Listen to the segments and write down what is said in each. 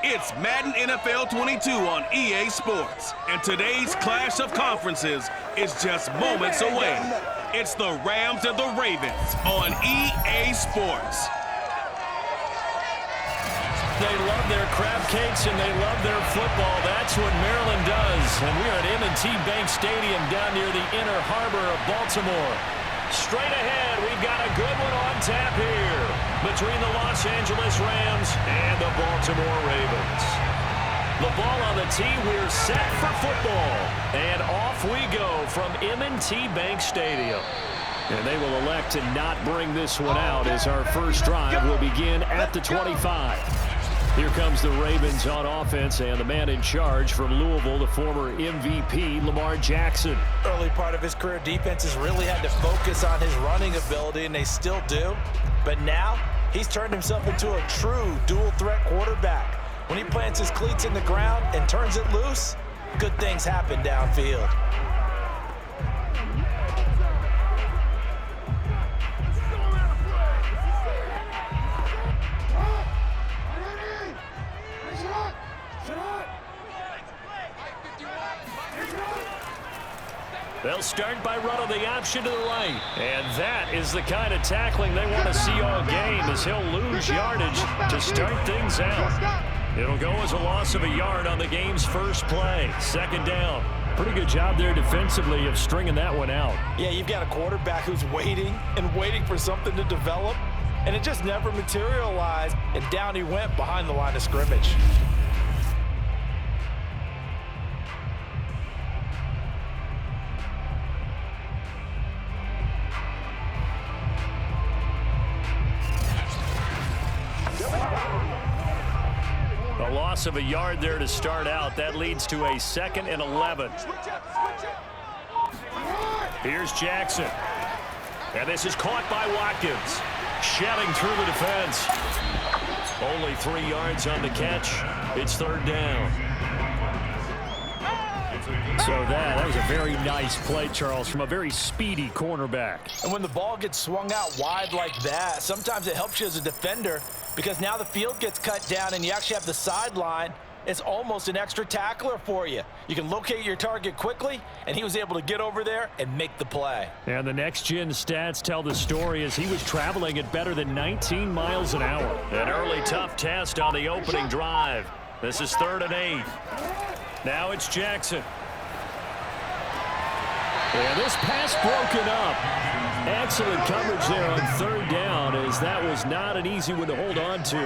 It's Madden NFL 22 on EA Sports, and today's clash of conferences is just moments away. It's the Rams and the Ravens on EA Sports. They love their crab cakes and they love their football. That's what Maryland does. And we're at M&T Bank Stadium down near the Inner Harbor of Baltimore. Straight ahead, we've got a good one on tap here between the Los Angeles Rams and the Baltimore Ravens. The ball on the tee, we're set for football. And off we go from M&T Bank Stadium. And they will elect to not bring this one out as our first drive will begin at the 25. Here comes the Ravens on offense, and the man in charge from Louisville, the former MVP, Lamar Jackson. Early part of his career, defenses really had to focus on his running ability, and they still do. But now, he's turned himself into a true dual-threat quarterback. When he plants his cleats in the ground and turns it loose, good things happen downfield. They'll start by running the option to the right. And that is the kind of tackling they want to see all game, as he'll lose yardage to start things out. It'll go as a loss of a yard on the game's first play. Second down. Pretty good job there defensively of stringing that one out. Yeah, you've got a quarterback who's waiting and waiting for something to develop, and it just never materialized, and down he went behind the line of scrimmage. A loss of a yard there to start out. That leads to a 2nd and 11. Here's Jackson. And this is caught by Watkins. Shedding through the defense. Only 3 yards on the catch. It's third down. So that was a very nice play, Charles, from a very speedy cornerback. And when the ball gets swung out wide like that, sometimes it helps you as a defender, because now the field gets cut down and you actually have the sideline. It's almost an extra tackler for you. You can locate your target quickly, and he was able to get over there and make the play. And the next-gen stats tell the story as he was traveling at better than 19 miles an hour. An early tough test on the opening drive. This is 3rd and 8. Now it's Jackson. And this pass broken up. Excellent coverage there on 3rd down, as that was not an easy one to hold on to.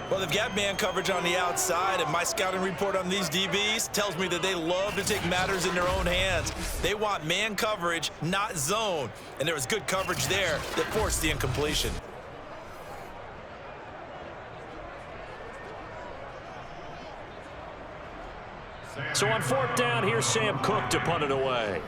Well, they've got man coverage on the outside, and my scouting report on these DBs tells me that they love to take matters in their own hands. They want man coverage, not zone. And there was good coverage there that forced the incompletion. So on 4th down, here's Sam Cook to punt it away.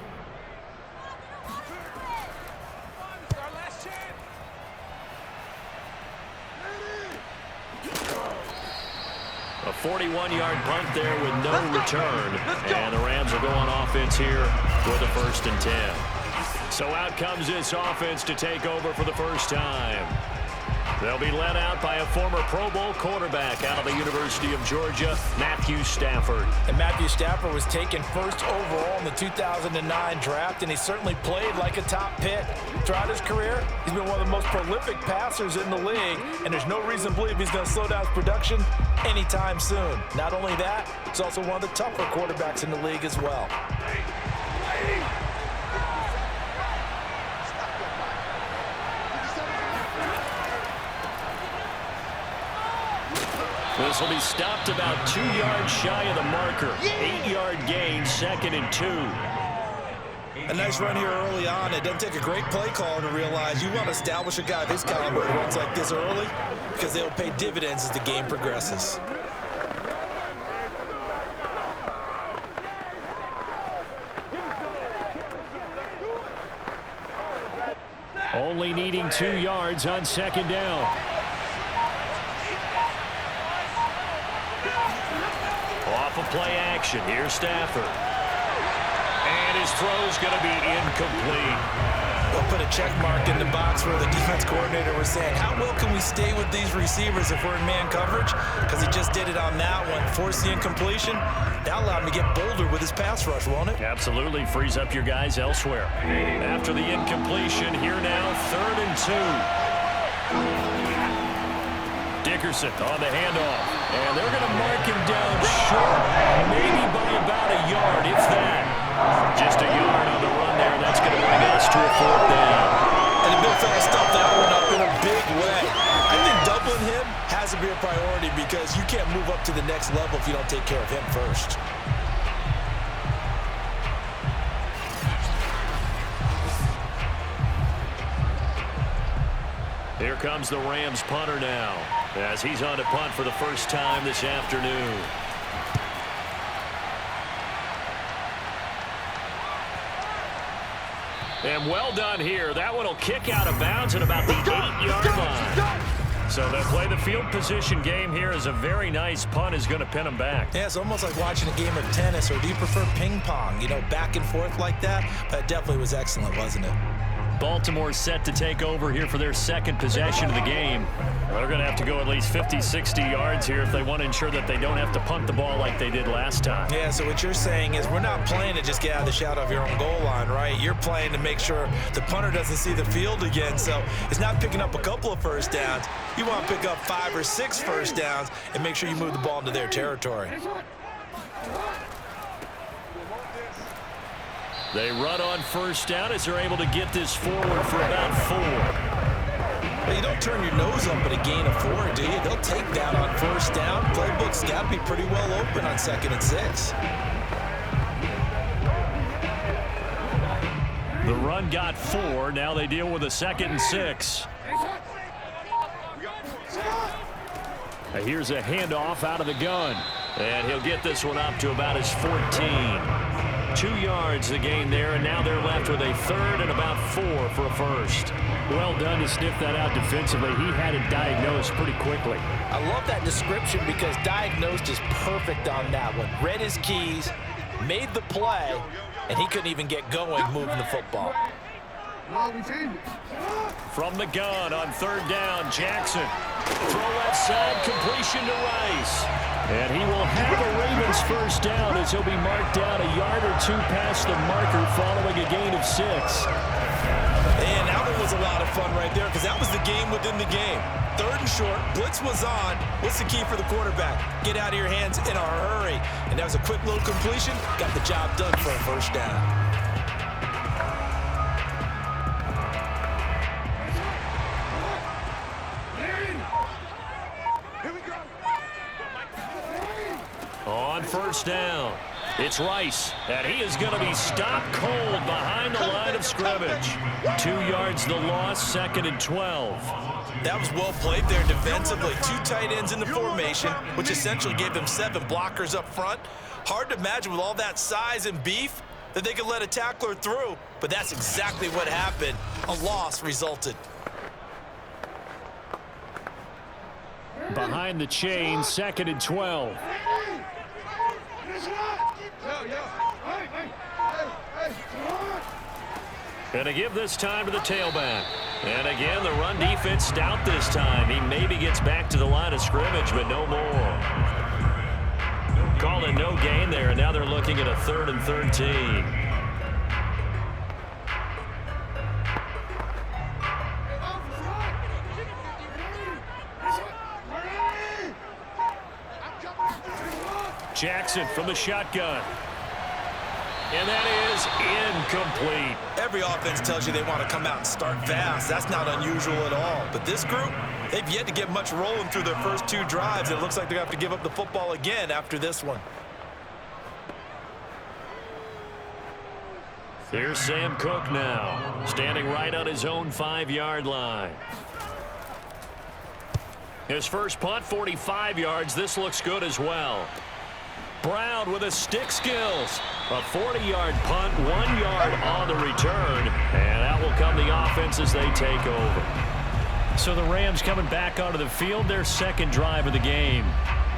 A 41-yard punt there with no return. And the Rams will go on offense here with a 1st and 10. So out comes this offense to take over for the first time. They'll be led out by a former Pro Bowl quarterback out of the University of Georgia, Matthew Stafford. And Matthew Stafford was taken 1st overall in the 2009 draft, and he certainly played like a top pick. Throughout his career, he's been one of the most prolific passers in the league, and there's no reason to believe he's going to slow down his production anytime soon. Not only that, he's also one of the tougher quarterbacks in the league as well. This will be stopped about 2 yards shy of the marker. 8-yard gain, 2nd and 2. A nice run here early on. It doesn't take a great play caller to realize you want to establish a guy of his caliber who runs like this early, because they'll pay dividends as the game progresses. Only needing 2 yards on 2nd down. Off of play action, here's Stafford. And his throw's going to be incomplete. They'll put a check mark in the box where the defense coordinator was saying, how well can we stay with these receivers if we're in man coverage? Because he just did it on that one. Forced the incompletion. That allowed him to get bolder with his pass rush, won't it? Absolutely. Frees up your guys elsewhere. After the incompletion, here now, 3rd and 2. Dickerson on the handoff. And they're going to mark him down short, maybe by about a yard, if that. Just a yard on the run there. That's going to bring us to a 4th down. And the big fella stuffed that one up in a big way. I think doubling him has to be a priority because you can't move up to the next level if you don't take care of him first. Here comes the Rams punter now, as he's on to punt for the first time this afternoon. And well done here. That one will kick out of bounds at about the 8-yard line. So they'll play the field position game here as a very nice punt is going to pin them back. Yeah, it's almost like watching a game of tennis, or do you prefer ping pong? You know, back and forth like that? But it definitely was excellent, wasn't it? Baltimore set to take over here for their second possession of the game. They're going to have to go at least 50, 60 yards here if they want to ensure that they don't have to punt the ball like they did last time. Yeah, so what you're saying is we're not playing to just get out of the shadow of your own goal line, right? You're playing to make sure the punter doesn't see the field again. So it's not picking up a couple of first downs. You want to pick up 5 or 6 first downs and make sure you move the ball into their territory. They run on first down as they're able to get this forward for about 4. Well, you don't turn your nose up at a gain of 4, do you? They'll take that on first down. Playbook's got to be pretty well open on 2nd and 6. The run got 4. Now they deal with a 2nd and 6. Here's a handoff out of the gun. And he'll get this one up to about his 14. 2 yards the gain there, and now they're left with a 3rd and about 4 for a first. Well done to sniff that out defensively. He had it diagnosed pretty quickly. I love that description because diagnosed is perfect on that one. Read his keys, made the play, and he couldn't even get going moving the football. From the gun on 3rd down, Jackson. Throw left side, completion to Rice. And he will have a Ravens first down as he'll be marked down a yard or 2 past the marker following a gain of 6. And that one was a lot of fun right there because that was the game within the game. 3rd and short, blitz was on. What's the key for the quarterback? Get out of your hands in a hurry. And that was a quick little completion. Got the job done for a first down. On first down, it's Rice, and he is going to be stopped cold behind the line of scrimmage. 2 yards the loss, 2nd and 12. That was well played there defensively. 2 tight ends in the formation, which essentially gave them 7 blockers up front. Hard to imagine with all that size and beef that they could let a tackler through, but that's exactly what happened. A loss resulted. Behind the chain, 2nd and 12. Gonna give this time to the tailback. And again, the run defense stout this time. He maybe gets back to the line of scrimmage, but no more. Calling no gain there, and now they're looking at a 3rd and 13. Jackson from the shotgun. And that is incomplete. Every offense tells you they want to come out and start fast. That's not unusual at all. But this group, they've yet to get much rolling through their first 2 drives. And it looks like they're going to have to give up the football again after this one. Here's Sam Cook now, standing right on his own 5-yard line. His first punt, 45 yards. This looks good as well. Brown with his stick skills. A 40-yard punt, 1 yard on the return. And that will come the offense as they take over. So the Rams coming back onto the field, their second drive of the game.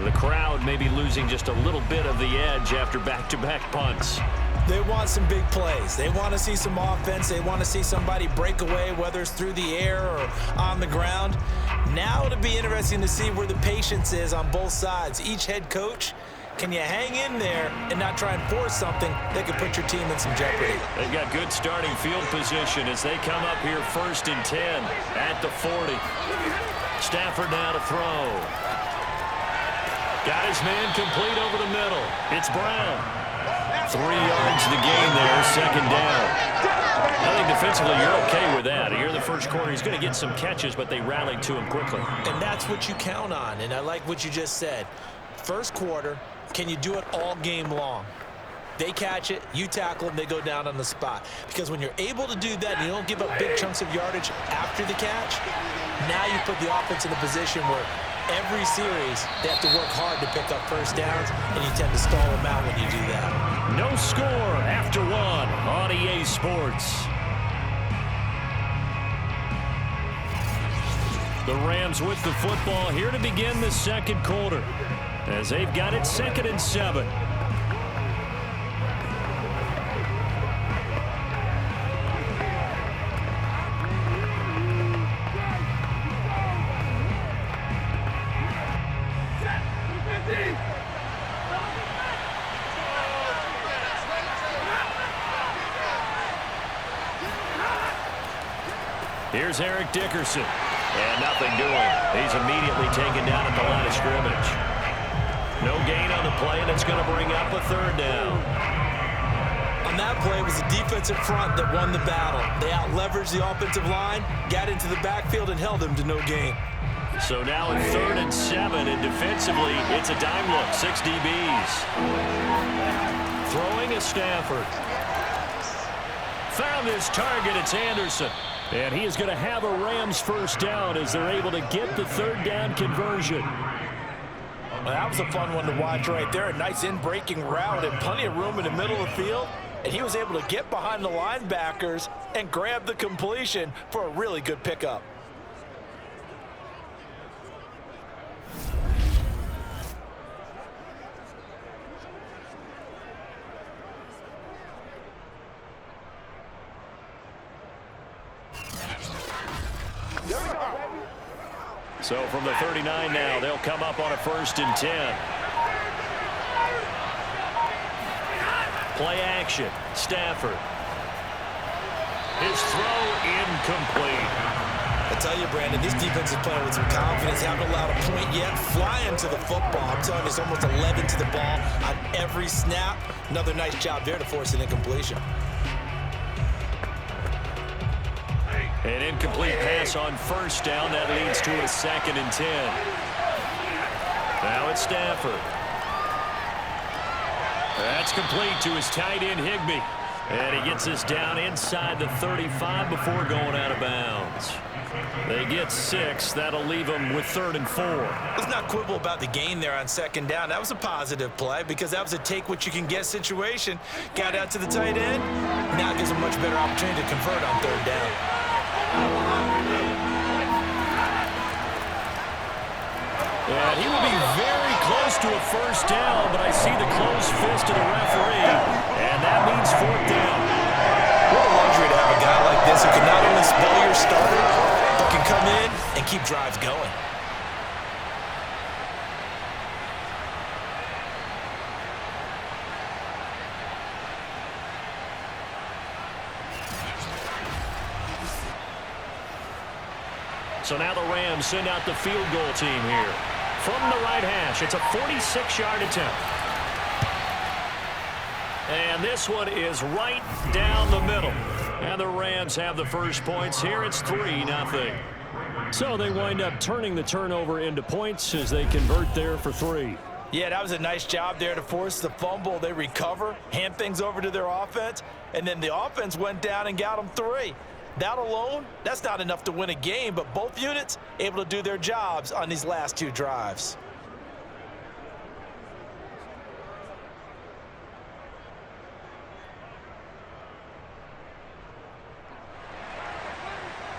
The crowd may be losing just a little bit of the edge after back-to-back punts. They want some big plays. They want to see some offense. They want to see somebody break away, whether it's through the air or on the ground. Now it'll be interesting to see where the patience is on both sides. Each head coach, can you hang in there and not try and force something that could put your team in some jeopardy? They've got good starting field position as they come up here 1st and 10 at the 40. Stafford now to throw. Got his man complete over the middle. It's Brown. 3 yards to the gain there, 2nd down. I think defensively you're okay with that. Here in the first quarter, he's going to get some catches, but they rallied to him quickly. And that's what you count on, and I like what you just said. First quarter, can you do it all game long? They catch it, you tackle them, they go down on the spot. Because when you're able to do that and you don't give up big chunks of yardage after the catch, now you put the offense in a position where every series they have to work hard to pick up first downs, and you tend to stall them out when you do that. No score after 1 on EA Sports. The Rams with the football here to begin the second quarter as they've got it 2nd and 7. Here's Eric Dickerson. And nothing doing. He's immediately taken down at the line of scrimmage. No gain on the play, and it's going to bring up a 3rd down. On that play, it was the defensive front that won the battle. They out-leveraged the offensive line, got into the backfield, and held them to no gain. So now in 3rd and 7, and defensively, it's a dime look. 6 DBs. Throwing is Stafford. Found his target. It's Anderson. And he is going to have a Rams 1st down as they're able to get the 3rd down conversion. Well, that was a fun one to watch right there. A nice in-breaking route and plenty of room in the middle of the field. And he was able to get behind the linebackers and grab the completion for a really good pickup. So from the 39 now, they'll come up on a 1st and 10. Play action. Stafford. His throw incomplete. I tell you, Brandon, this defense is playing with some confidence. Haven't allowed a point yet. Flying to the football. I'm telling you, it's almost 11 to the ball on every snap. Another nice job there to force an incompletion. An incomplete pass on 1st down. That leads to a 2nd and 10. Now it's Stafford. That's complete to his tight end, Higbee. And he gets us down inside the 35 before going out of bounds. They get 6. That'll leave them with 3rd and 4. Let's not quibble about the gain there on 2nd down. That was a positive play because that was a take-what-you-can-get situation. Got out to the tight end. Now it gives them much better opportunity to convert on 3rd down. And he will be very close to a 1st down, but I see the closed fist of the referee, and that means 4th down. What a luxury to have a guy like this who can not only spell your starter, but can come in and keep drives going. So now the Rams send out the field goal team here. From the right hash, it's a 46-yard attempt. And this one is right down the middle. And the Rams have the first points here. It's 3-0. So they wind up turning the turnover into points as they convert there for 3. Yeah, that was a nice job there to force the fumble. They recover, hand things over to their offense, and then the offense went down and got them 3. That alone, that's not enough to win a game, but both units able to do their jobs on these last 2 drives.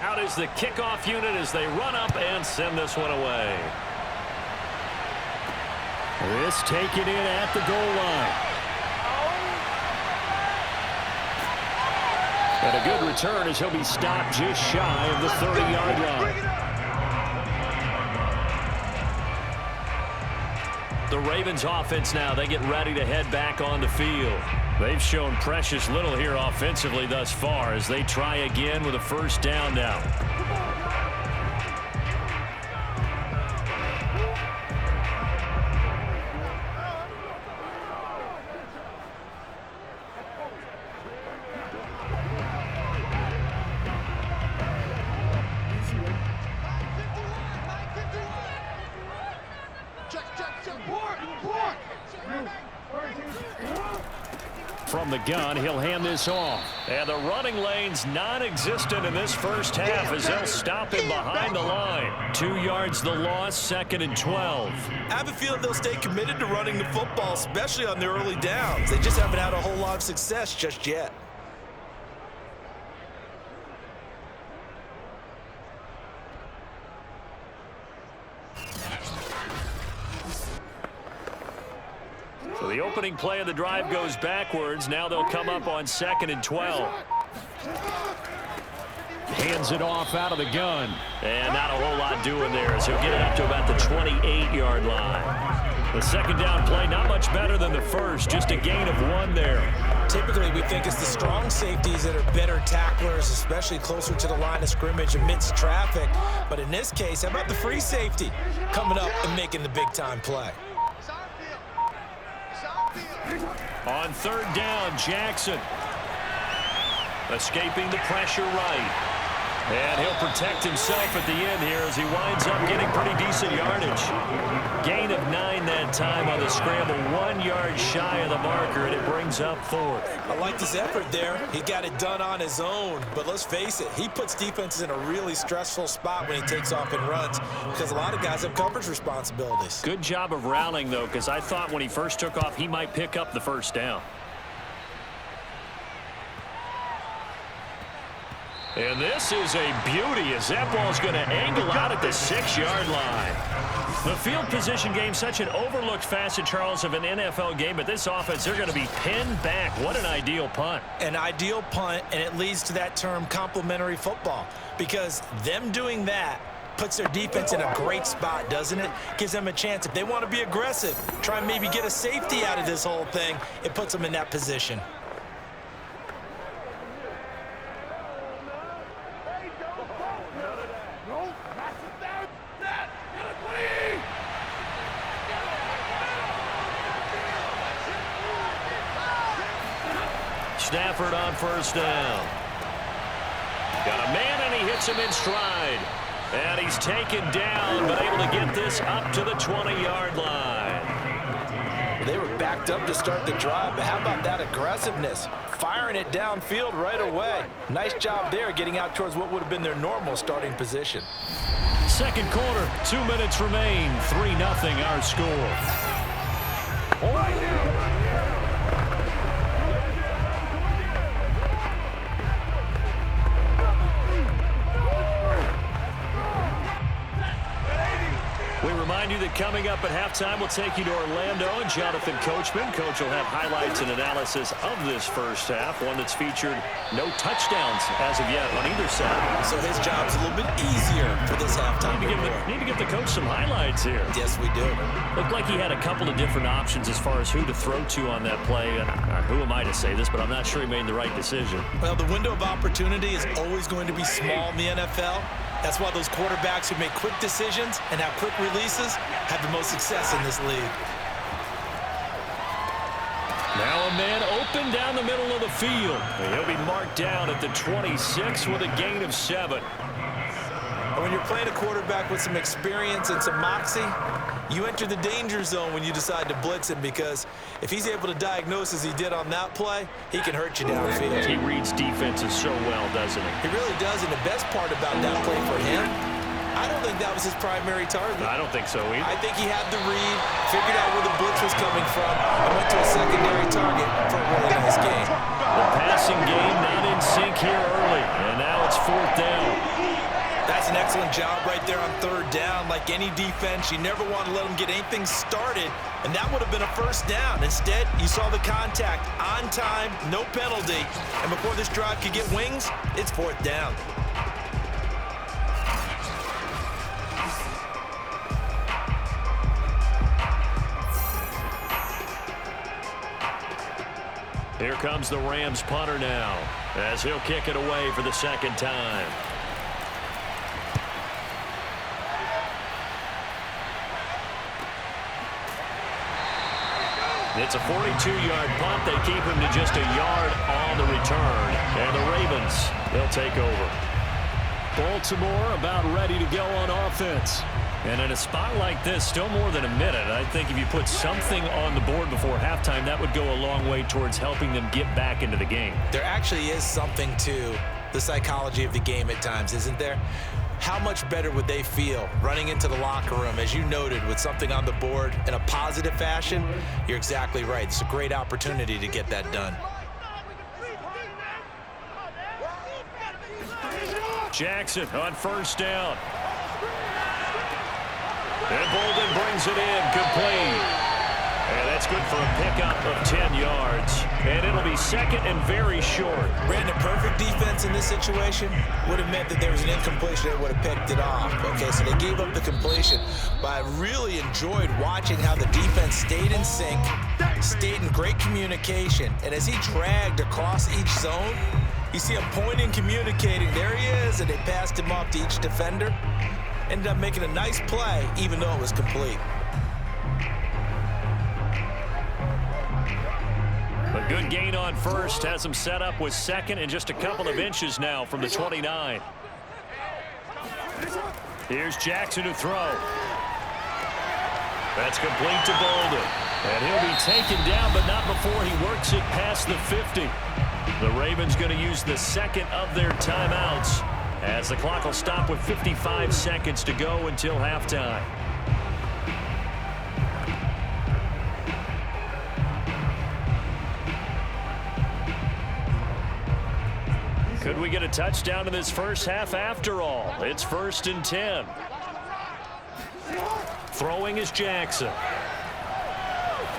Out is the kickoff unit as they run up and send this one away. This taken in at the goal line. And a good return as he'll be stopped just shy of the 30-yard line. The Ravens offense now, they get ready to head back on the field. They've shown precious little here offensively thus far as they try again with a first down now. From the gun, he'll hand this off. And the running lane's non-existent in this first half as they'll stop him behind the line. 2 yards the loss, 2nd and 12. I have a feeling they'll stay committed to running the football, especially on their early downs. They just haven't had a whole lot of success just yet. So the opening play of the drive goes backwards. Now they'll come up on 2nd and 12. Hands it off out of the gun. And not a whole lot doing there as he'll get it up to about the 28-yard line. The second down play, not much better than the first. Just a gain of 1 there. Typically, we think it's the strong safeties that are better tacklers, especially closer to the line of scrimmage amidst traffic. But in this case, how about the free safety coming up and making the big-time play? On 3rd down, Jackson escaping the pressure right. And he'll protect himself at the end here as he winds up getting pretty decent yardage. Gain of 9 that time on the scramble, 1 yard shy of the marker, and it brings up 4th. I like his effort there. He got it done on his own. But let's face it, he puts defenses in a really stressful spot when he takes off and runs because a lot of guys have coverage responsibilities. Good job of rallying, though, because I thought when he first took off, he might pick up the first down. And this is a beauty as that ball's going to angle out at the 6-yard line. The field position game, such an overlooked facet, Charles, of an NFL game, but this offense, they're going to be pinned back. What an ideal punt. An ideal punt, and it leads to that term complementary football, because them doing that puts their defense in a great spot, doesn't it? Gives them a chance. If they want to be aggressive, try and maybe get a safety out of this whole thing, it puts them in that position. Stafford on 1st down. Got a man, and he hits him in stride. And he's taken down, but able to get this up to the 20-yard line. They were backed up to start the drive, but how about that aggressiveness? Firing it downfield right away. Nice job there getting out towards what would have been their normal starting position. Second quarter, 2 minutes remain. 3-0 our score. We remind you that coming up at halftime, we'll take you to Orlando and Jonathan Coachman. Coach will have highlights and analysis of this first half, one that's featured no touchdowns as of yet on either side. So his job's a little bit easier for this halftime. Need to give the coach some highlights here. Yes, we do. Looked like he had a couple of different options as far as who to throw to on that play. And who am I to say this, but I'm not sure he made the right decision. Well, the window of opportunity is always going to be small in the NFL. That's why those quarterbacks who make quick decisions and have quick releases have the most success in this league. Now a man open down the middle of the field. He'll be marked down at the 26 with a gain of 7. And when you're playing a quarterback with some experience and some moxie, you enter the danger zone when you decide to blitz him, because if he's able to diagnose as he did on that play, he can hurt you downfield. He reads defenses so well, doesn't he? He really does, and the best part about that play for him, I don't think that was his primary target. I don't think so either. I think he had the read, figured out where the blitz was coming from, and went to a secondary target for a really nice game. The passing game not in sync here early, and now it's 4th down. That's an excellent job right there on third down. Like any defense, you never want to let them get anything started, and that would have been a first down. Instead, you saw the contact on time, no penalty, and before this drive could get wings, it's fourth down. Here comes the Rams punter now, as he'll kick it away for the second time. It's a 42-yard punt. They keep him to just a yard on the return. And the Ravens, they'll take over. Baltimore about ready to go on offense. And in a spot like this, still more than a minute, I think if you put something on the board before halftime, that would go a long way towards helping them get back into the game. There actually is something to the psychology of the game at times, isn't there? How much better would they feel running into the locker room, as you noted, with something on the board in a positive fashion? You're exactly right. It's a great opportunity to get that done. Jackson on first down. And Boldin brings it in, complete. And that's good for a pickup of 10 yards. And it'll be second and very short. Brandon, perfect defense in this situation would have meant that there was an incompletion. They would have picked it off. Okay, so they gave up the completion. But I really enjoyed watching how the defense stayed in sync, stayed in great communication. And as he dragged across each zone, you see him pointing, communicating. There he is, and they passed him off to each defender. Ended up making a nice play, even though it was complete. A good gain on first has him set up with second and just a couple of inches now from the 29. Here's Jackson to throw. That's complete to Boldin. And he'll be taken down, but not before he works it past the 50. The Ravens going to use the second of their timeouts, as the clock will stop with 55 seconds to go until halftime. Could we get a touchdown in this first half after all? It's 1st and 10. Throwing is Jackson.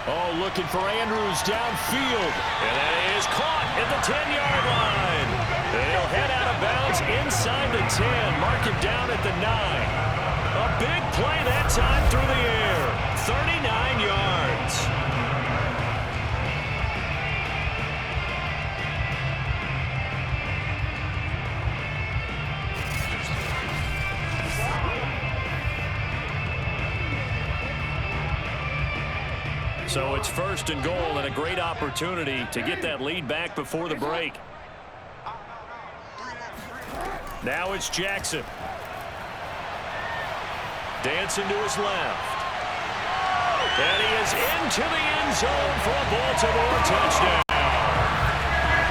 Oh, looking for Andrews downfield. And that is caught at the 10-yard line. They'll head out of bounds inside the 10. Mark him down at the 9. A big play that time through the air. 39 yards. So it's 1st and goal, and a great opportunity to get that lead back before the break. Now it's Jackson. Dancing to his left. And he is into the end zone for a Baltimore touchdown.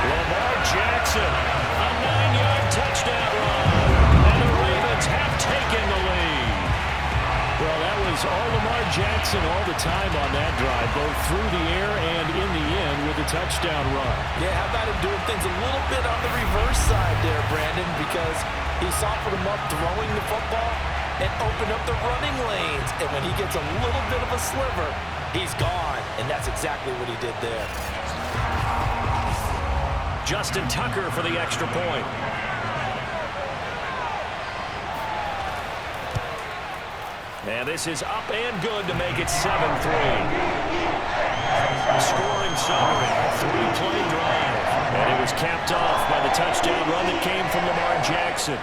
Lamar Jackson, a 9-yard touchdown run. And the Ravens have taken the lead. Well, that was all Lamar Jackson all the time on that drive, both through the air and in the end with a touchdown run. Yeah, how about him doing things a little bit on the reverse side there, Brandon, because he softened him up throwing the football and opened up the running lanes. And when he gets a little bit of a sliver, he's gone. And that's exactly what he did there. Justin Tucker for the extra point. And this is up and good to make it 7-3. Scoring summary, 3-play drive. And it was capped off by the touchdown run that came from Lamar Jackson.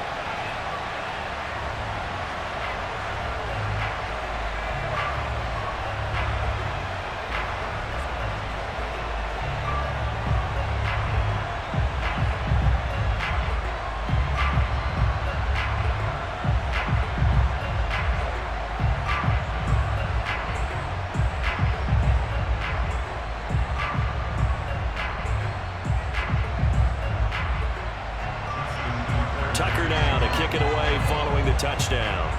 Tucker now to kick it away following the touchdown.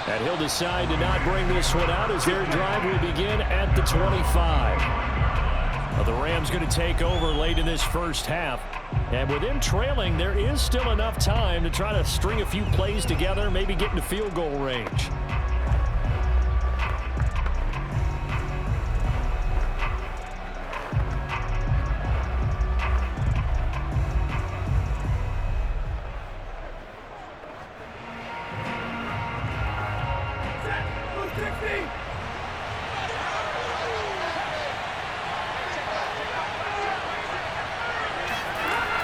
And he'll decide to not bring this one out as their drive will begin at the 25. Well, the Rams going to take over late in this first half. And with them trailing, there is still enough time to try to string a few plays together, maybe get into field goal range.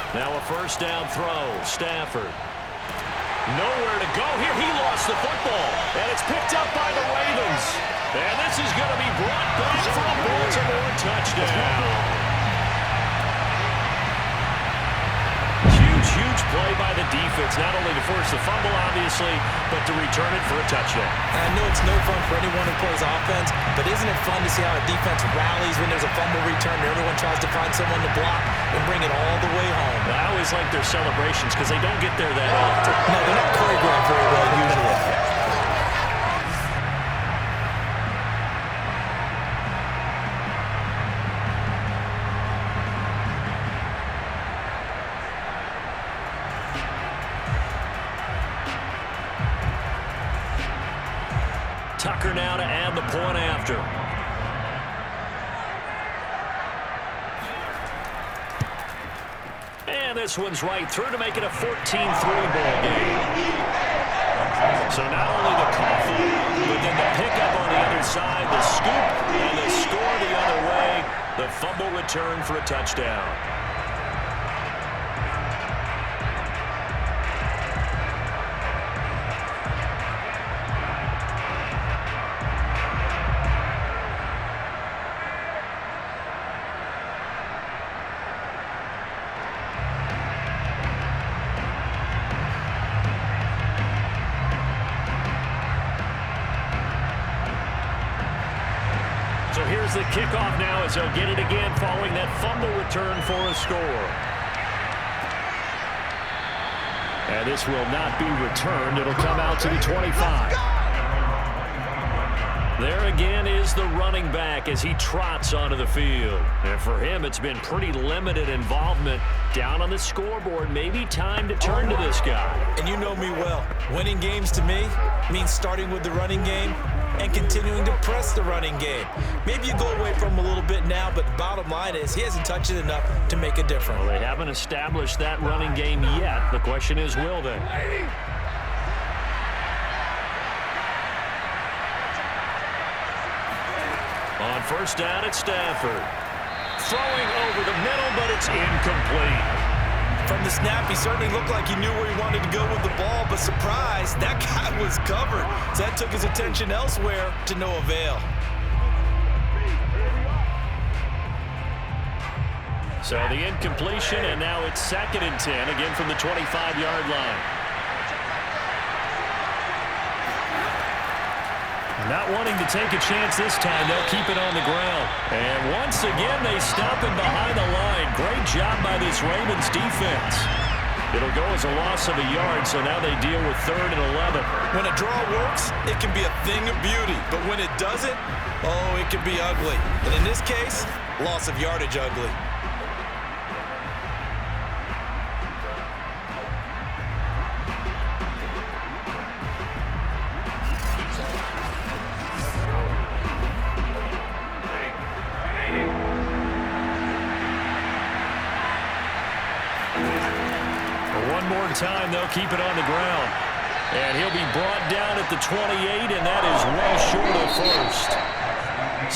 Now a first down throw, Stafford. Nowhere to go here. He lost the football, and it's picked up by the Ravens. And this is going to be brought back for a Baltimore touchdown. Huge play by the defense, not only to force the fumble, obviously, but to return it for a touchdown. I know it's no fun for anyone who plays offense, but isn't it fun to see how a defense rallies when there's a fumble return and everyone tries to find someone to block and bring it all the way home? I always like their celebrations because they don't get there that often. No, they're not choreographed very well usually. Tucker now to add the point after. And this one's right through to make it a 14-3 ball game. So not only the coffee, but then the pickup on the other side, the scoop, and the score the other way. The fumble return for a touchdown. So here's the kickoff now as they'll get it again following that fumble return for a score. And this will not be returned. It'll come out to the 25. There again is the running back as he trots onto the field. And for him, it's been pretty limited involvement down on the scoreboard. Maybe time to turn to this guy. And you know me well. Winning games to me means starting with the running game and continuing to press the running game. Maybe you go away from him a little bit now, but bottom line is he hasn't touched it enough to make a difference. Well, they haven't established that running game yet. The question is, will they? On first down, it's Stafford. Throwing over the middle, but it's incomplete. From the snap, he certainly looked like he knew where he wanted to go with the ball, but surprise, that guy was covered. So that took his attention elsewhere to no avail. So the incompletion, and now it's 2nd and 10, again from the 25-yard line. Not wanting to take a chance this time, they'll keep it on the ground. And once again, they stop him behind the line. Great job by this Ravens defense. It'll go as a loss of a yard, so now they deal with 3rd and 11. When a draw works, it can be a thing of beauty. But when it doesn't, oh, it can be ugly. And in this case, loss of yardage ugly. Time they'll keep it on the ground, and he'll be brought down at the 28, and that is well short of first.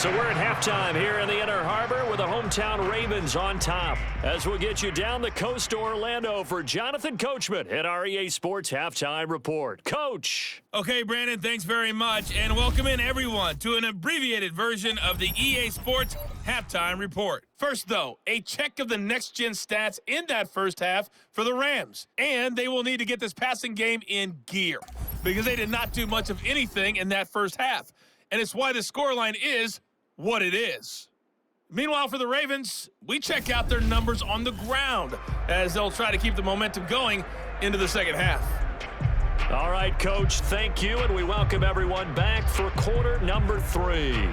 So we're at halftime here in the Inner Harbor with the hometown Ravens on top, as we'll get you down the coast to Orlando for Jonathan Coachman at our EA Sports Halftime Report. Coach. Okay, Brandon, thanks very much, and welcome in everyone to an abbreviated version of the EA Sports Halftime Report. First, though, a check of the next-gen stats in that first half for the Rams, and they will need to get this passing game in gear because they did not do much of anything in that first half, and it's why the scoreline is what it is. Meanwhile, for the Ravens, we check out their numbers on the ground as they'll try to keep the momentum going into the second half. All right, Coach, thank you, and we welcome everyone back for quarter number 3.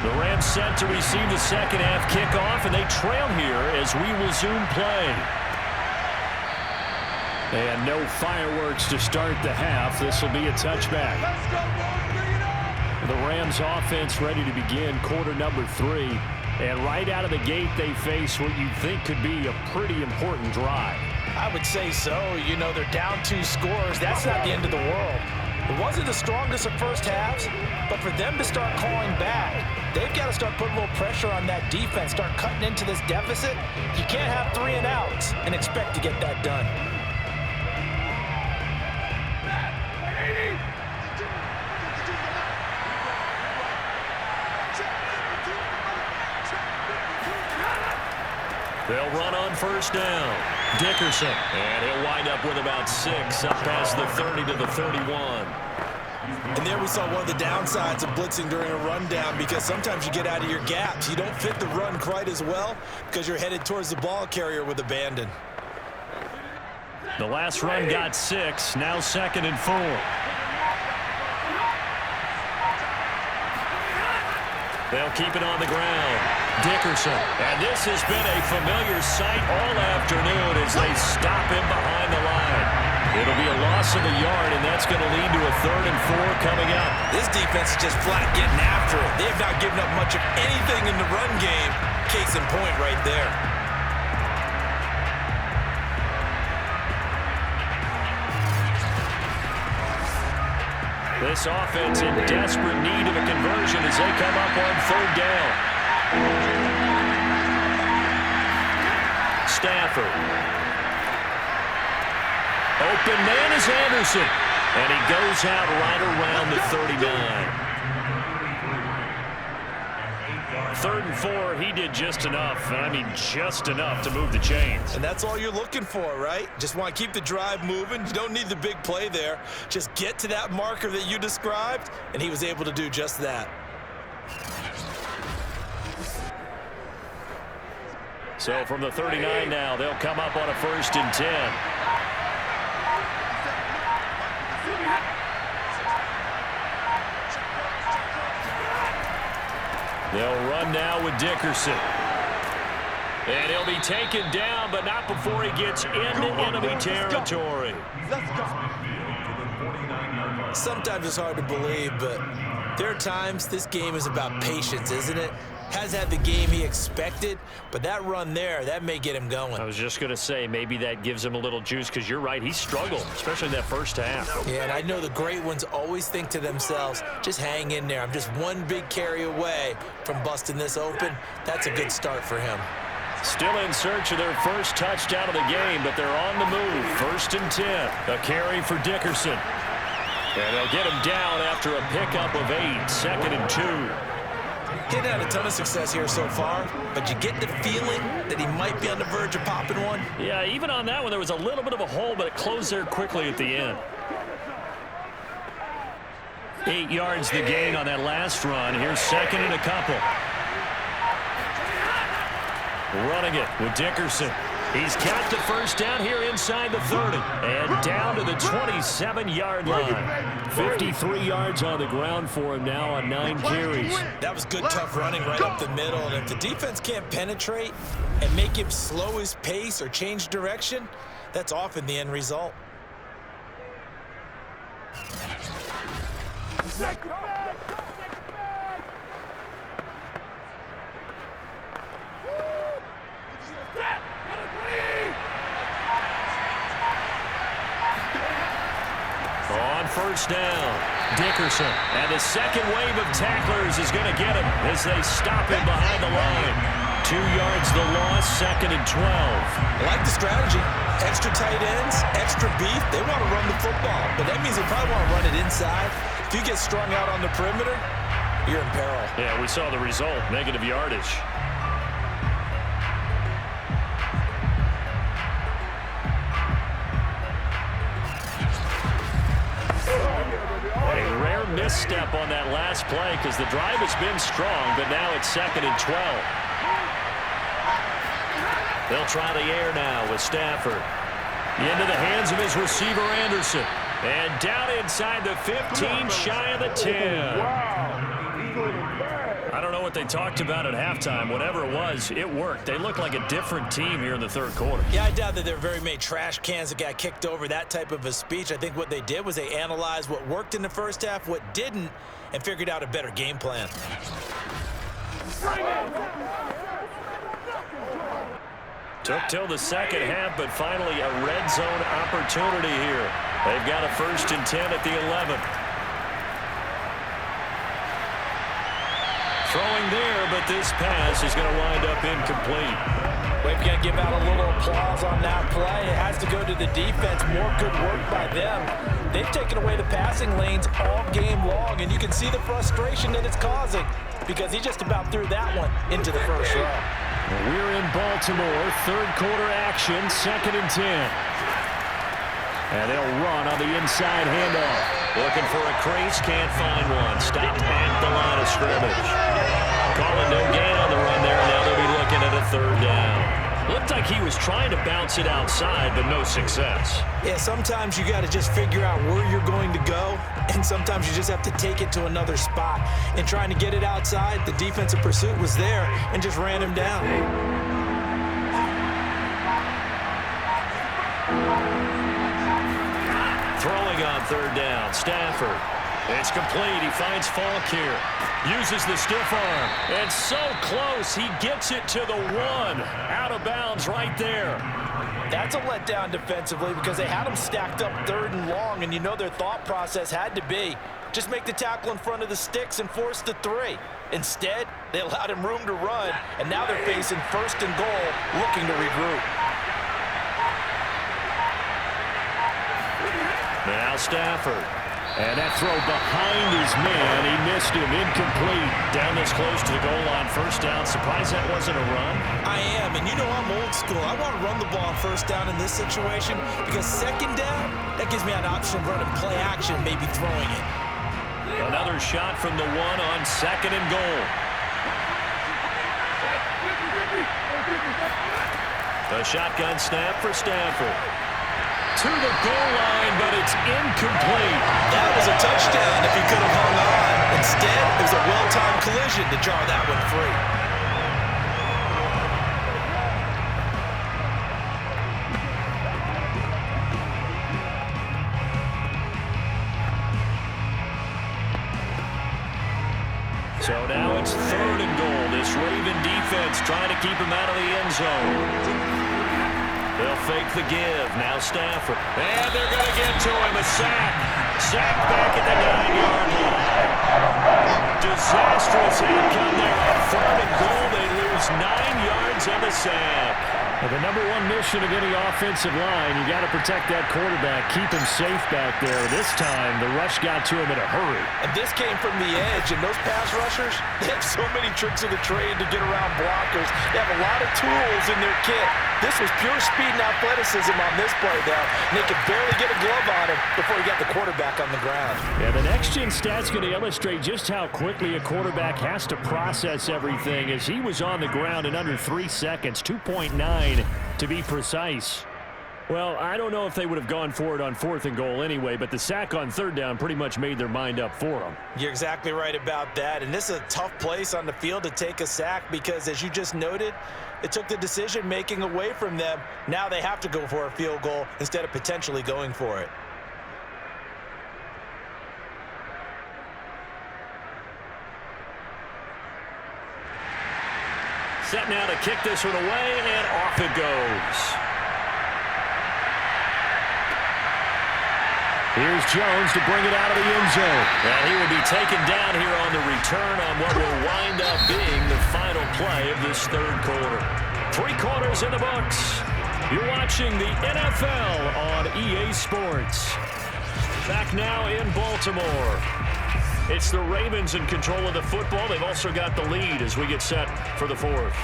The Rams set to receive the second half kickoff, and they trail here as we resume play. And no fireworks to start the half. This will be a touchback. The Rams offense ready to begin quarter number 3. And right out of the gate, they face what you think could be a pretty important drive. I would say so. You know, they're down 2 scores. That's not the end of the world. It wasn't the strongest of first halves, but for them to start calling back, they've got to start putting a little pressure on that defense, start cutting into this deficit. You can't have 3 and outs and expect to get that done. They'll run on first down. Dickerson. And he'll wind up with about 6 up past the 30 to the 31. And there we saw one of the downsides of blitzing during a rundown, because sometimes you get out of your gaps. You don't fit the run quite as well because you're headed towards the ball carrier with abandon. The last run got 6. Now 2nd and 4. They'll keep it on the ground. Dickerson. And this has been a familiar sight all afternoon as they stop him behind the line. It'll be a loss of a yard, and that's going to lead to a 3rd and 4 coming up. This defense is just flat getting after it. They have not given up much of anything in the run game. Case in point right there. This offense in desperate need of a conversion as they come up on 3rd down. Stafford. Open man is Anderson. And he goes out right around the 39. 3rd and 4, he did just enough. I mean, just enough to move the chains. And that's all you're looking for, right? Just want to keep the drive moving. You don't need the big play there. Just get to that marker that you described, and he was able to do just that. So from the 39 now, they'll come up on a 1st and 10. They'll run now with Dickerson. And he'll be taken down, but not before he gets into enemy territory. Sometimes it's hard to believe, but there are times this game is about patience, isn't it? Hasn't had the game he expected, but that run there, that may get him going. I was just going to say, maybe that gives him a little juice, because you're right, he struggled, especially in that first half. Yeah, and I know the great ones always think to themselves, just hang in there. I'm just one big carry away from busting this open. That's a good start for him. Still in search of their first touchdown of the game, but they're on the move. 1st and 10. A carry for Dickerson. And they'll get him down after a pickup of 8. 2nd and 2. Didn't have a ton of success here so far, but you get the feeling that he might be on the verge of popping one. Yeah, even on that one, there was a little bit of a hole, but it closed there quickly at the end. 8 yards the gain on that last run. Here's 2nd and a couple. Running it with Dickerson. He's capped the first down here inside the 30. And down to the 27-yard line. 53 yards on the ground for him now on 9 carries. That was good, tough running right up the middle. And if the defense can't penetrate and make him slow his pace or change direction, that's often the end result. On first down, Dickerson. And the second wave of tacklers is going to get him as they stop him behind the line. 2 yards the loss, 2nd and 12. I like the strategy. Extra tight ends, extra beef. They want to run the football, but that means they probably want to run it inside. If you get strung out on the perimeter, you're in peril. Yeah, we saw the result, negative yardage. A rare misstep on that last play because the drive has been strong, but now it's 2nd and 12. They'll try the air now with Stafford. Into the hands of his receiver, Anderson. And down inside the 15, shy of the 10. I don't know what they talked about at halftime. Whatever it was, it worked. They look like a different team here in the third quarter. Yeah, I doubt that there are very many trash cans that got kicked over, that type of a speech. I think what they did was they analyzed what worked in the first half, what didn't, and figured out a better game plan. Took till the second half, but finally a red zone opportunity here. They've got a 1st and 10 at the 11. Throwing there, but this pass is going to wind up incomplete. We've got to give out a little applause on that play. It has to go to the defense. More good work by them. They've taken away the passing lanes all game long, and you can see the frustration that it's causing because he just about threw that one into the first row. We're in Baltimore, third quarter action, 2nd and 10. And they'll run on the inside handoff. Looking for a crease, can't find one. Stopped at the line of scrimmage. Calling no gain on the run there, and now they'll be looking at a 3rd down. Looked like he was trying to bounce it outside, but no success. Yeah, sometimes you got to just figure out where you're going to go, and sometimes you just have to take it to another spot. And trying to get it outside, the defensive pursuit was there and just ran him down. Throwing on 3rd down, Stafford. It's complete. He finds Falk here. Uses the stiff arm. And so close, he gets it to the 1. Out of bounds right there. That's a letdown defensively because they had him stacked up 3rd and long, and you know their thought process had to be just make the tackle in front of the sticks and force the 3. Instead, they allowed him room to run, and now they're facing 1st and goal, looking to regroup. Now Stafford. And that throw behind his man. He missed him. Incomplete. Down this close to the goal line. 1st down. Surprised that wasn't a run? I am. And you know I'm old school. I want to run the ball on 1st down in this situation because 2nd down, that gives me an option of running play action, maybe throwing it. Another shot from the 1 on 2nd and goal. The shotgun snap for Stafford. To the goal line, but it's incomplete. That was a touchdown if he could have hung on. Instead, it was a well-timed collision to jar that one free. So now it's 3rd and goal. This Raven defense trying to keep him out of the end zone. They'll fake the give. Now Stafford. And they're going to get to him. A sack. Sack back at the 9-yard line. Disastrous outcome there on 3rd and goal. They lose 9 yards on the sack. Well, the number 1 mission of any offensive line, you got to protect that quarterback, keep him safe back there. This time, the rush got to him in a hurry. And this came from the edge, and those pass rushers, they have so many tricks of the trade to get around blockers. They have a lot of tools in their kit. This was pure speed and athleticism on this play, though, and they could barely get a glove on him before he got the quarterback on the ground. Yeah, the next-gen stat's going to illustrate just how quickly a quarterback has to process everything as he was on the ground in under 3 seconds, 2.9 to be precise. Well, I don't know if they would have gone for it on 4th and goal anyway, but the sack on 3rd down pretty much made their mind up for them. You're exactly right about that, and this is a tough place on the field to take a sack because, as you just noted, it took the decision-making away from them. Now they have to go for a field goal instead of potentially going for it. Set now to kick this one away, and off it goes. Here's Jones to bring it out of the end zone. And he will be taken down here on the return on what will wind up being the final play of this 3rd quarter. 3 quarters in the books. You're watching the NFL on EA Sports. Back now in Baltimore. It's the Ravens in control of the football. They've also got the lead as we get set for the 4th.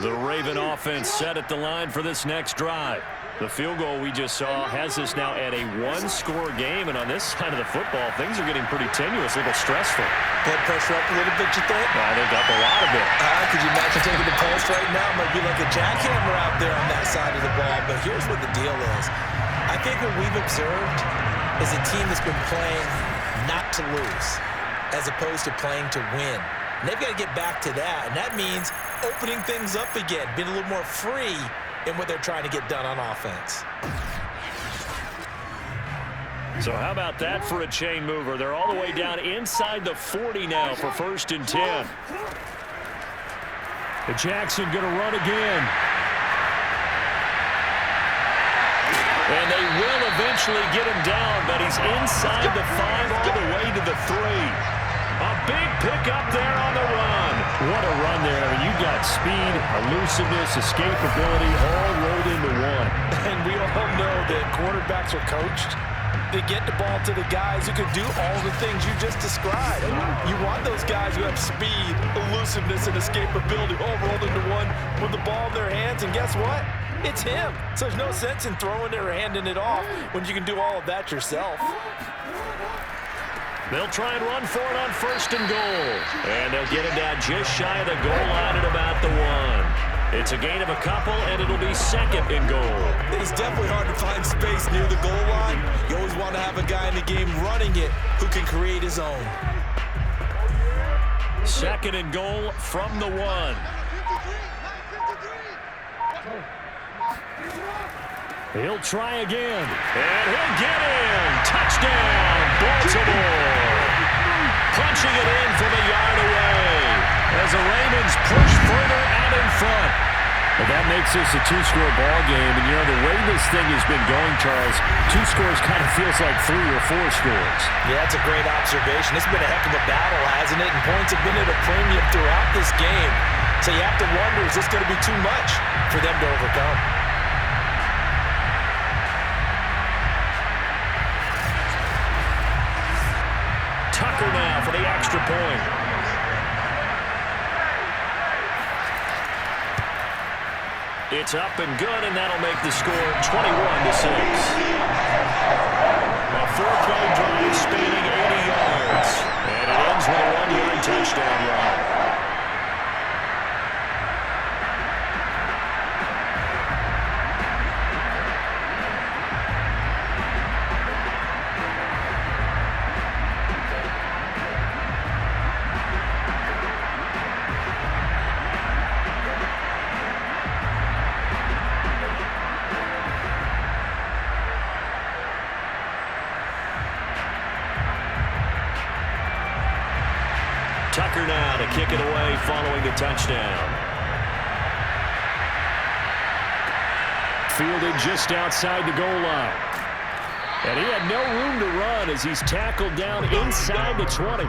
The Raven offense set at the line for this next drive. The field goal we just saw has us now at a one-score game, and on this side of the football, things are getting pretty tenuous, a little stressful. Blood pressure up a little bit, you think? I think up a lot of it. Could you imagine taking the pulse right now? It might be like a jackhammer out there on that side of the ball, but here's what the deal is. I think what we've observed is a team that's been playing not to lose as opposed to playing to win. And they've got to get back to that, and that means opening things up again, being a little more free in what they're trying to get done on offense. So how about that for a chain mover? They're all the way down inside the 40 now for 1st and 10. And Jackson going to run again. And they will eventually get him down, but he's inside the 5 all the way to the 3. A big pickup there on the run. What a run there. I mean, you got speed, elusiveness, escapability, all rolled into one. And we all know that quarterbacks are coached. They get the ball to the guys who can do all the things you just described. You want those guys who have speed, elusiveness, and escapability all rolled into one with the ball in their hands. And guess what? It's him. So there's no sense in throwing it or handing it off when you can do all of that yourself. They'll try and run for it on 1st and goal. And they'll get him down just shy of the goal line at about the 1. It's a gain of a couple, and it'll be 2nd and goal. It's definitely hard to find space near the goal line. You always want to have a guy in the game running it who can create his own. 2nd and goal from the 1. He'll try again, and he'll get in. Touchdown, Baltimore. Punching it in from a yard away as the Ravens push further out in front. Well, that makes this a 2-score ball game, and you know the way this thing has been going, Charles, 2 scores kind of feels like 3 or 4 scores. Yeah, that's a great observation. It's been a heck of a battle, hasn't it? And points have been at a premium throughout this game. So you have to wonder, is this going to be too much for them to overcome? Tucker now for the extra point. It's up and good, and that'll make the score 21-6. A 4-play drive spanning 80 yards, and it ends with a 1-yard touchdown run. Tucker now to kick it away following the touchdown. Fielded just outside the goal line. And he had no room to run as he's tackled down inside the 20.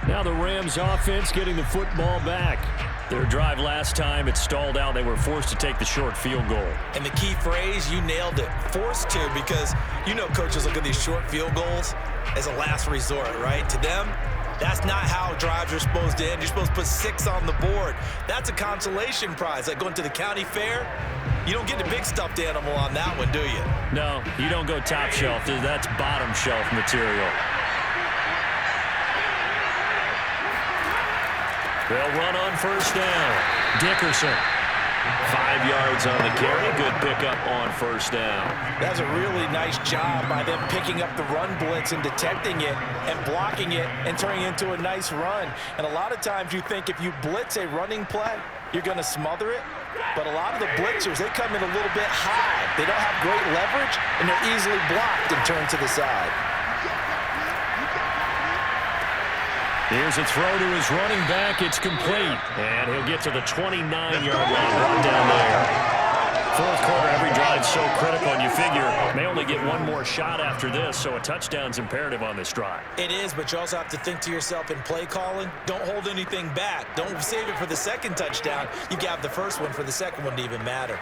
Now the Rams offense getting the football back. Their drive last time, it stalled out. They were forced to take the short field goal. And the key phrase, you nailed it, forced to, because you know coaches look at these short field goals as a last resort, right? To them, that's not how drives are supposed to end. You're supposed to put 6 on the board. That's a consolation prize. Like going to the county fair, you don't get the big stuffed animal on that one, do you? No, you don't go top shelf. That's bottom shelf material. They'll run on 1st down. Dickerson. 5 yards on the carry. Good pickup on 1st down. That's a really nice job by them picking up the run blitz and detecting it and blocking it and turning it into a nice run. And a lot of times you think if you blitz a running play, you're going to smother it. But a lot of the blitzers, they come in a little bit high. They don't have great leverage, and they're easily blocked and turned to the side. Here's a throw to his running back. It's complete. And he'll get to the 29-yard line right down there. 4th quarter, every drive so critical, and you figure may only get one more shot after this, so a touchdown's imperative on this drive. It is, but you also have to think to yourself in play calling, don't hold anything back. Don't save it for the 2nd touchdown. You can have the 1st one for the 2nd one to even matter.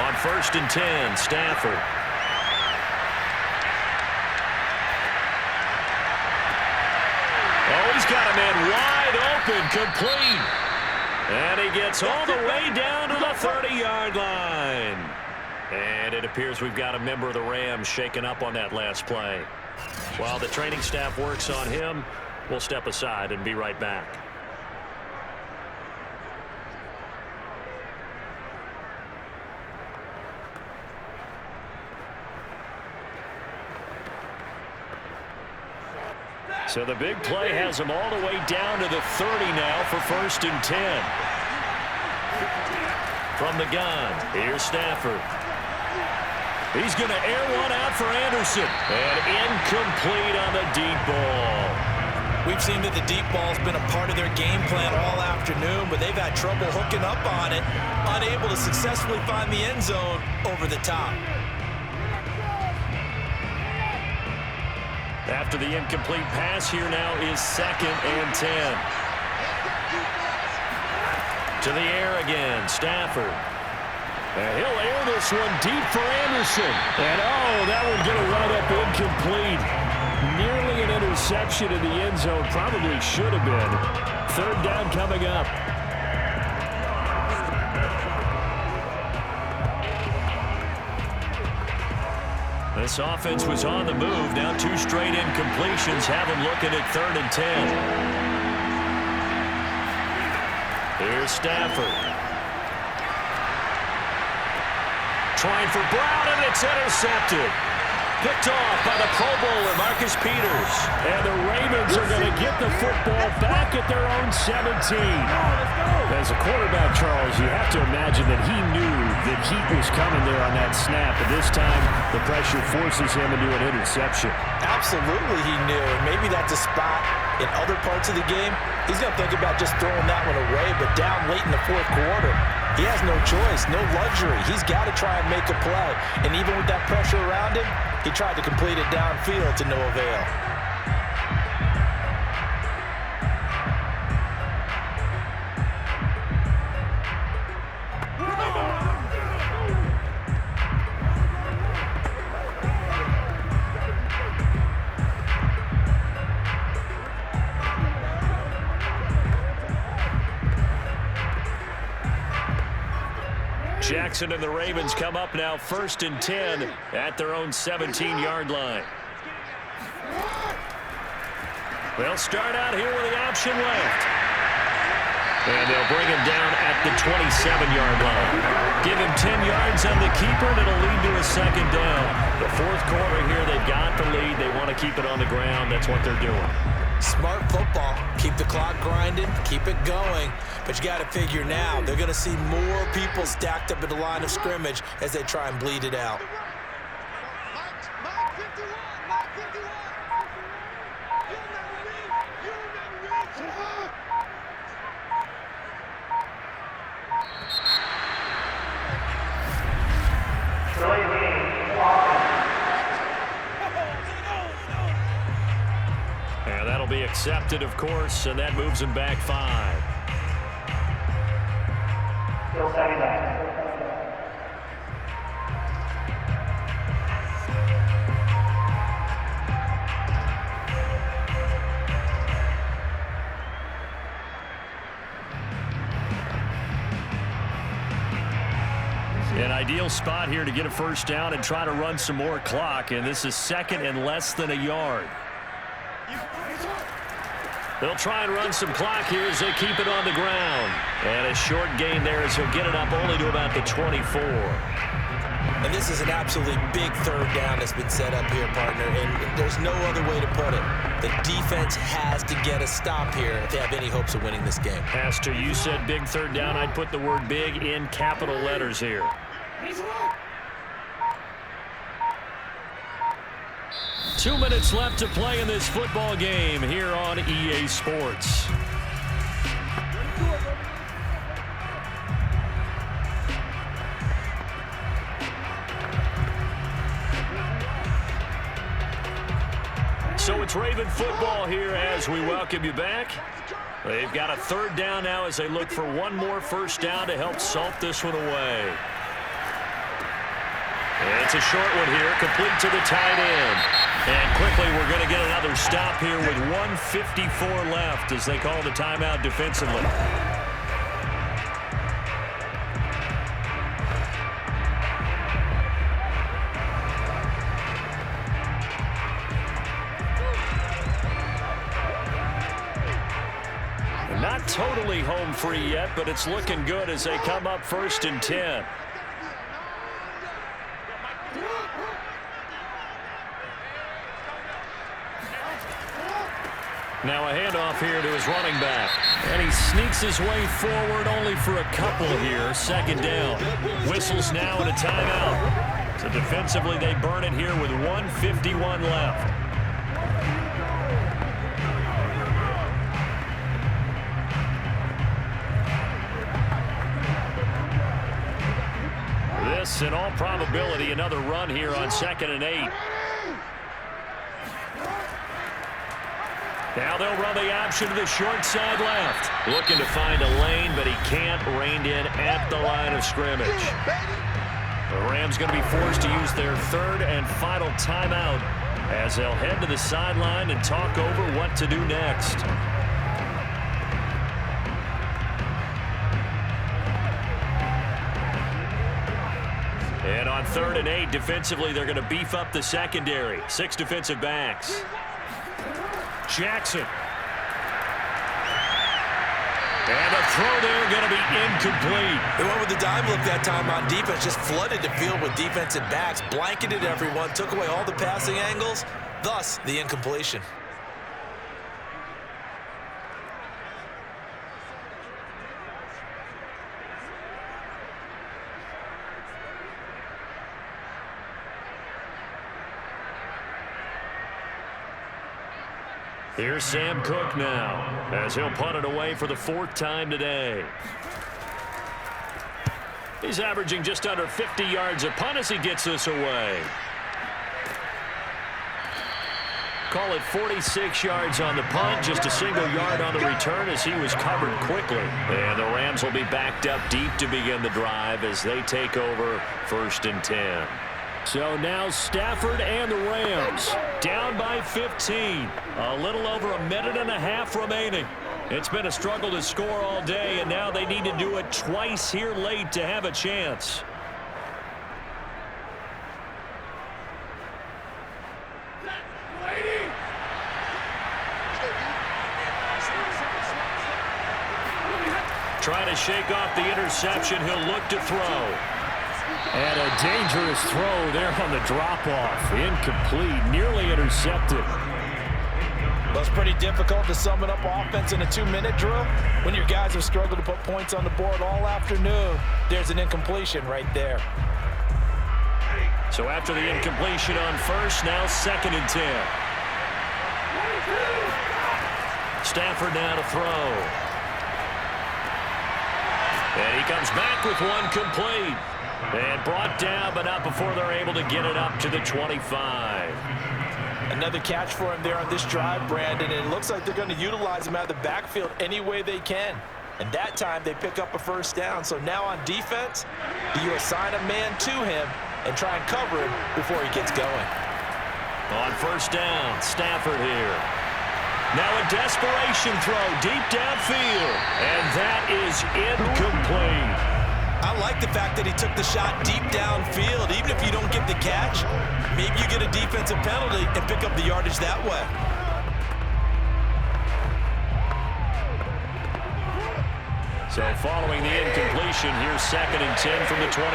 On 1st and 10, Stafford. and wide open, complete. And he gets all the way down to the 30-yard line. And it appears we've got a member of the Rams shaken up on that last play. While the training staff works on him, we'll step aside and be right back. So the big play has him all the way down to the 30 now for 1st and 10. From the gun, here's Stafford. He's going to air one out for Anderson. And incomplete on the deep ball. We've seen that the deep ball's been a part of their game plan all afternoon, but they've had trouble hooking up on it, unable to successfully find the end zone over the top. After the incomplete pass, here now is 2nd and 10. To the air again, Stafford. And he'll air this one deep for Anderson. And that one's going to run up incomplete. Nearly an interception in the end zone. Probably should have been. 3rd down coming up. This offense was on the move. Now 2 straight incompletions have them looking at 3rd and 10. Here's Stafford. Trying for Brown, and it's intercepted. Picked off by the Pro Bowler, Marcus Peters. And the Ravens are going to get the football back at their own 17. As a quarterback, Charles, you have to imagine that he knew that heat was coming there on that snap. But this time, the pressure forces him into an interception. Absolutely he knew, and maybe that's a spot in other parts of the game. He's going to think about just throwing that one away, but down late in the 4th quarter, he has no choice, no luxury. He's got to try and make a play. And even with that pressure around him, he tried to complete it downfield to no avail. Jackson and the Ravens come up now 1st and 10 at their own 17-yard line. They'll start out here with the option left. And they'll bring him down at the 27-yard line. Give him 10 yards on the keeper, and it'll lead to a 2nd down. The 4th quarter here, they've got the lead. They want to keep it on the ground. That's what they're doing. Smart football. Keep the clock grinding, keep it going. But you got to figure now, they're going to see more people stacked up at the line of scrimmage as they try and bleed it out. And that'll be accepted, of course, and that moves him back 5. Still 2nd down. An ideal spot here to get a 1st down and try to run some more clock, and this is 2nd and less than a yard. They'll try and run some clock here as they keep it on the ground. And a short gain there as he'll get it up only to about the 24. And this is an absolutely big 3rd down that's been set up here, partner, and there's no other way to put it. The defense has to get a stop here if they have any hopes of winning this game. Pastor, you said big 3rd down. I'd put the word big in capital letters here. Two minutes left to play in this football game here on EA Sports. So it's Raven football here as we welcome you back. They've got a 3rd down now as they look for one more 1st down to help salt this one away. And it's a short one here, complete to the tight end. And quickly, we're going to get another stop here with 1:54 left as they call the timeout defensively. Not totally home free yet, but it's looking good as they come up 1st and 10. Now a handoff here to his running back. And he sneaks his way forward only for a couple here. 2nd down. Whistles now and a timeout. So defensively they burn it here with 1:51 left. This, in all probability, another run here on 2nd and 8. Now they'll run the option to the short side left. Looking to find a lane, but he can't. Reined in at the line of scrimmage. The Rams going to be forced to use their 3rd and final timeout as they'll head to the sideline and talk over what to do next. And on 3rd and 8, defensively, they're going to beef up the secondary. 6 defensive backs. Jackson. And a throw there going to be incomplete. They went with the dime look that time on defense, just flooded the field with defensive backs, blanketed everyone, took away all the passing angles, thus the incompletion. Here's Sam Cook now as he'll punt it away for the 4th time today. He's averaging just under 50 yards a punt as he gets this away. Call it 46 yards on the punt, just a single yard on the return as he was covered quickly. And the Rams will be backed up deep to begin the drive as they take over 1st and 10. So now Stafford and the Rams down by 15. A little over a minute and a half remaining. It's been a struggle to score all day, and now they need to do it twice here late to have a chance. Trying to shake off the interception. He'll look to throw. And a dangerous throw there on the drop-off. Incomplete, nearly intercepted. Well, it's pretty difficult to sum it up offense in a 2-minute drill. When your guys have struggled to put points on the board all afternoon, there's an incompletion right there. So after the incompletion on 1st, now 2nd and 10. Stafford now to throw. And he comes back with one complete. And brought down, but not before they're able to get it up to the 25. Another catch for him there on this drive, Brandon. And it looks like they're going to utilize him out of the backfield any way they can. And that time they pick up a 1st down. So now on defense, you assign a man to him and try and cover him before he gets going. On 1st down, Stafford here. Now a desperation throw deep downfield. And that is incomplete. I like the fact that he took the shot deep downfield. Even if you don't get the catch, maybe you get a defensive penalty and pick up the yardage that way. So following the incompletion, here's 2nd and 10 from the 25.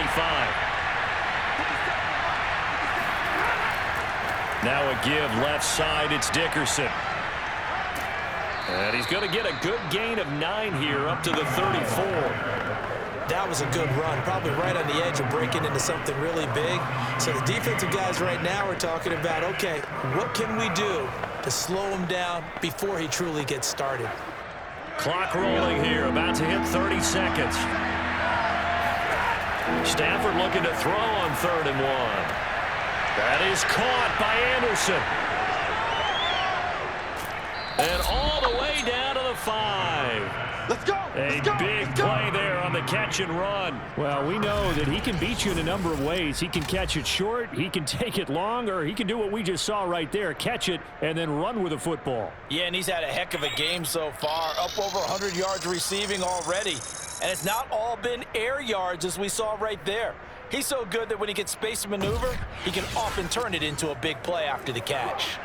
Now a give left side, it's Dickerson. And he's going to get a good gain of 9 here up to the 34. That was a good run, probably right on the edge of breaking into something really big. So the defensive guys right now are talking about, okay, what can we do to slow him down before he truly gets started? Clock rolling here, about to hit 30 seconds. Stafford looking to throw on 3rd and 1. That is caught by Anderson. And all the way down to the 5. Let's go. A big play there on the catch and run. Well, we know that he can beat you in a number of ways. He can catch it short, he can take it long, or he can do what we just saw right there, catch it and then run with the football. Yeah, and he's had a heck of a game so far, up over 100 yards receiving already. And it's not all been air yards as we saw right there. He's so good that when he gets space to maneuver, he can often turn it into a big play after the catch.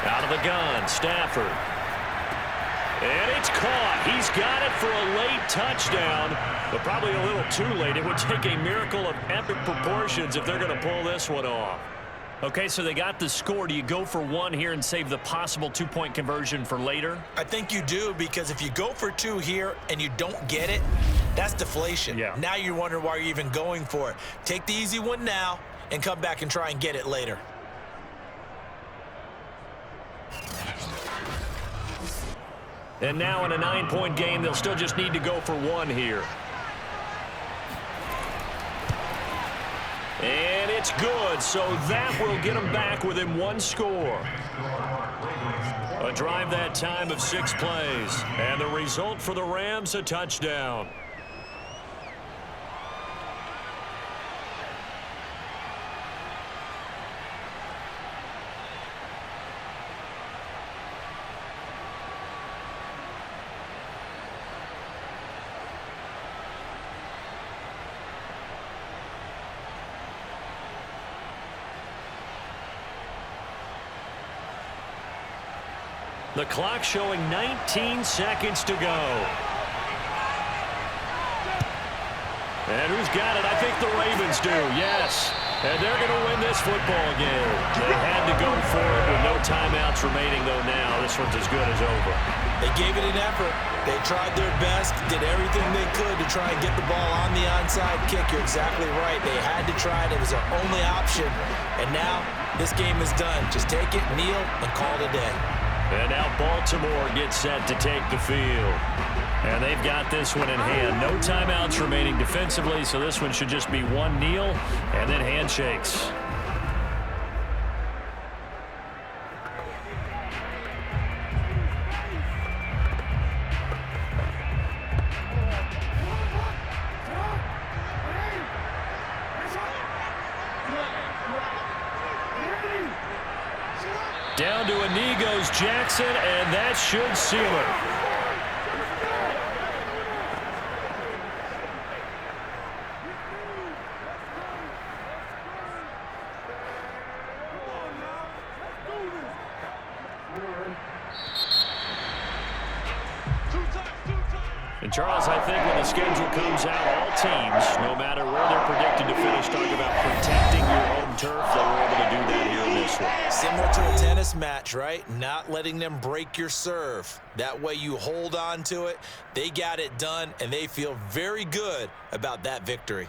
Out of the gun, Stafford. And it's caught. He's got it for a late touchdown, but probably a little too late. It would take a miracle of epic proportions if they're going to pull this one off. Okay, so they got the score. Do you go for one here and save the possible two-point conversion for later? I think you do, because if you go for two here and you don't get it, that's deflation. Yeah. Now you're wondering why you're even going for it. Take the easy one now and come back and try and get it later. And now in a 9-point game, they'll still just need to go for one here. And it's good, so that will get them back within one score. A drive that time of 6 plays. And the result for the Rams, a touchdown. The clock showing 19 seconds to go. And who's got it? I think the Ravens do, yes. And they're going to win this football game. They had to go for it with no timeouts remaining, though now. This one's as good as over. They gave it an effort. They tried their best, did everything they could to try and get the ball on the onside kick. You're exactly right. They had to try it. It was their only option. And now this game is done. Just take it, kneel, and call it a day. And now Baltimore gets set to take the field. And they've got this one in hand. No timeouts remaining defensively, so this one should just be one kneel and then handshakes. Down to a knee goes Jackson, and that should seal it. And Charles, I think when the schedule comes out, all teams, no matter where they're predicted to finish, talk about protecting your home turf. They were able to do that here in this one. Similar to a tennis match, right? Not letting them break your serve. That way you hold on to it. They got it done, and they feel very good about that victory.